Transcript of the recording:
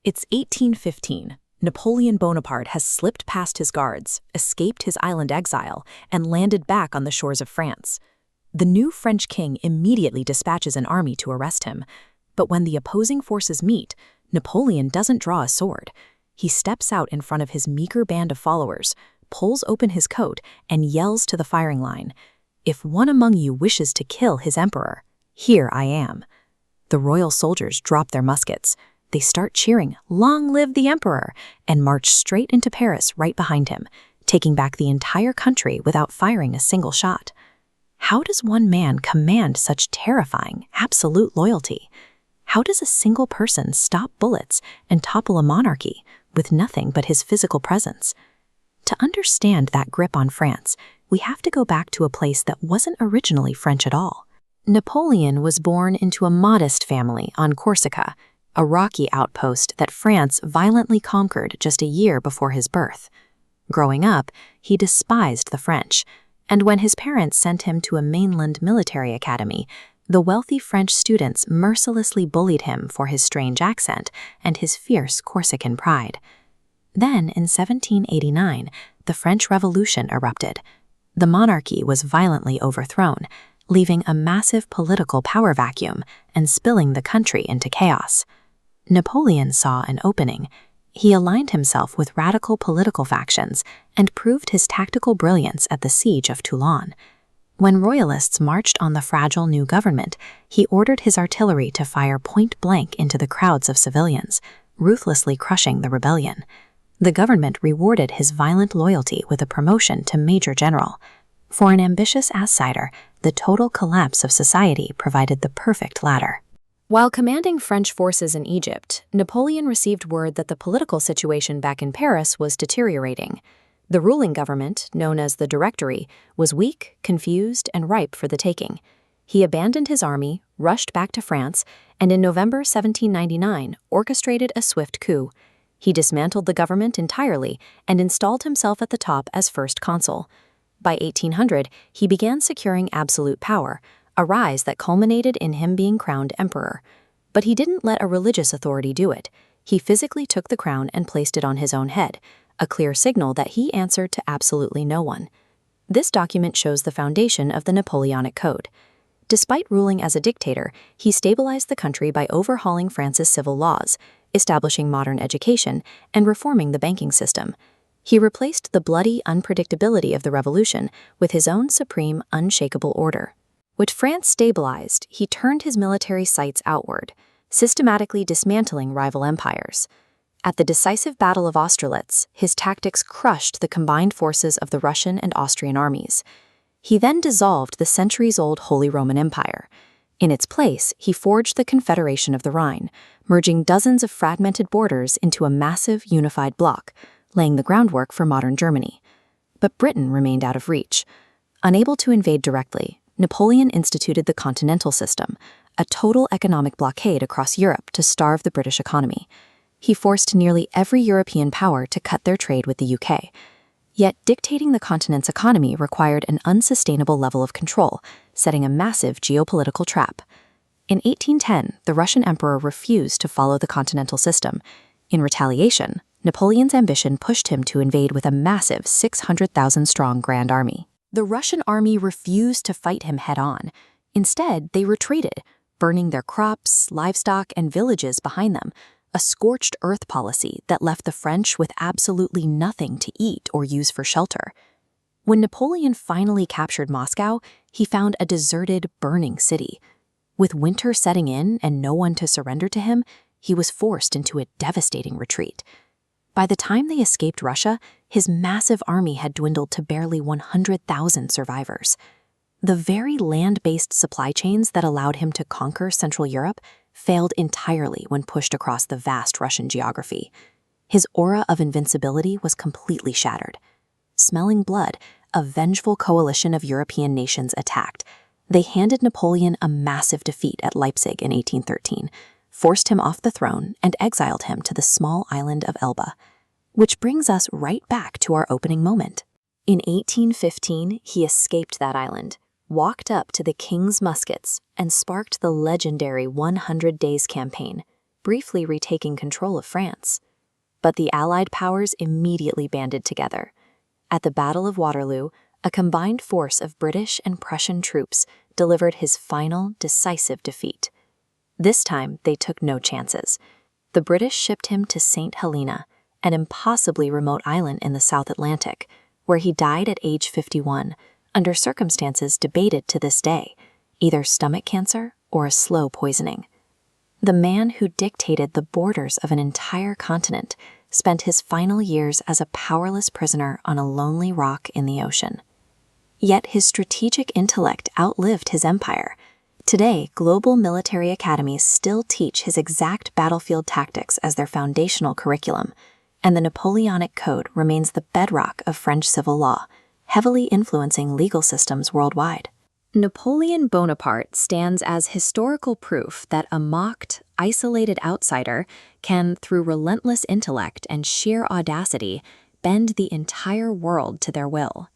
It's 1815. Napoleon Bonaparte has slipped past his guards, escaped his island exile, and landed back on the shores of France. The new French king immediately dispatches an army to arrest him. But when the opposing forces meet, Napoleon doesn't draw a sword. He steps out in front of his meager band of followers, pulls open his coat, and yells to the firing line, "If one among you wishes to kill his emperor, here I am." The royal soldiers drop their muskets. They start cheering, "Long live the emperor," and march straight into Paris right behind him, taking back the entire country without firing a single shot. How does one man command such terrifying, absolute loyalty? How does a single person stop bullets and topple a monarchy with nothing but his physical presence? To understand that grip on France, we have to go back to a place that wasn't originally French at all. Napoleon was born into a modest family on Corsica, a rocky outpost that France violently conquered just a year before his birth. Growing up, he despised the French, and when his parents sent him to a mainland military academy, the wealthy French students mercilessly bullied him for his strange accent and his fierce Corsican pride. Then, in 1789, the French Revolution erupted. The monarchy was violently overthrown, leaving a massive political power vacuum and spilling the country into chaos. Napoleon saw an opening. He aligned himself with radical political factions and proved his tactical brilliance at the siege of Toulon. When royalists marched on the fragile new government, he ordered his artillery to fire point-blank into the crowds of civilians, ruthlessly crushing the rebellion. The government rewarded his violent loyalty with a promotion to Major General. For an ambitious outsider, the total collapse of society provided the perfect ladder. While commanding French forces in Egypt, Napoleon received word that the political situation back in Paris was deteriorating. The ruling government, known as the Directory, was weak, confused, and ripe for the taking. He abandoned his army, rushed back to France, and in November 1799 orchestrated a swift coup. He dismantled the government entirely and installed himself at the top as first consul. By 1800, he began securing absolute power, a rise that culminated in him being crowned emperor. But he didn't let a religious authority do it. He physically took the crown and placed it on his own head, a clear signal that he answered to absolutely no one. This document shows the foundation of the Napoleonic Code. Despite ruling as a dictator, he stabilized the country by overhauling France's civil laws, establishing modern education, and reforming the banking system. He replaced the bloody unpredictability of the revolution with his own supreme, unshakable order. With France stabilized, he turned his military sights outward, systematically dismantling rival empires. At the decisive Battle of Austerlitz, his tactics crushed the combined forces of the Russian and Austrian armies. He then dissolved the centuries-old Holy Roman Empire. In its place, he forged the Confederation of the Rhine, merging dozens of fragmented borders into a massive, unified bloc, laying the groundwork for modern Germany. But Britain remained out of reach. Unable to invade directly, Napoleon instituted the Continental System, a total economic blockade across Europe to starve the British economy. He forced nearly every European power to cut their trade with the UK. Yet dictating the continent's economy required an unsustainable level of control, setting a massive geopolitical trap. In 1810, the Russian emperor refused to follow the Continental System. In retaliation, Napoleon's ambition pushed him to invade with a massive 600,000-strong Grand Army. The Russian army refused to fight him head-on. Instead, they retreated, burning their crops, livestock, and villages behind them, a scorched earth policy that left the French with absolutely nothing to eat or use for shelter. When Napoleon finally captured Moscow, he found a deserted, burning city. With winter setting in and no one to surrender to him, he was forced into a devastating retreat. By the time they escaped Russia, his massive army had dwindled to barely 100,000 survivors. The very land-based supply chains that allowed him to conquer Central Europe failed entirely when pushed across the vast Russian geography. His aura of invincibility was completely shattered. Smelling blood, a vengeful coalition of European nations attacked. They handed Napoleon a massive defeat at Leipzig in 1813, forced him off the throne, and exiled him to the small island of Elba. Which brings us right back to our opening moment. In 1815, he escaped that island, walked up to the king's muskets, and sparked the legendary 100 Days campaign, briefly retaking control of France. But the Allied powers immediately banded together. At the Battle of Waterloo, a combined force of British and Prussian troops delivered his final, decisive defeat. This time, they took no chances. The British shipped him to St. Helena, an impossibly remote island in the South Atlantic, where he died at age 51, under circumstances debated to this day, either stomach cancer or a slow poisoning. The man who dictated the borders of an entire continent spent his final years as a powerless prisoner on a lonely rock in the ocean. Yet his strategic intellect outlived his empire. Today, global military academies still teach his exact battlefield tactics as their foundational curriculum, and the Napoleonic Code remains the bedrock of French civil law, heavily influencing legal systems worldwide. Napoleon Bonaparte stands as historical proof that a mocked, isolated outsider can, through relentless intellect and sheer audacity, bend the entire world to their will.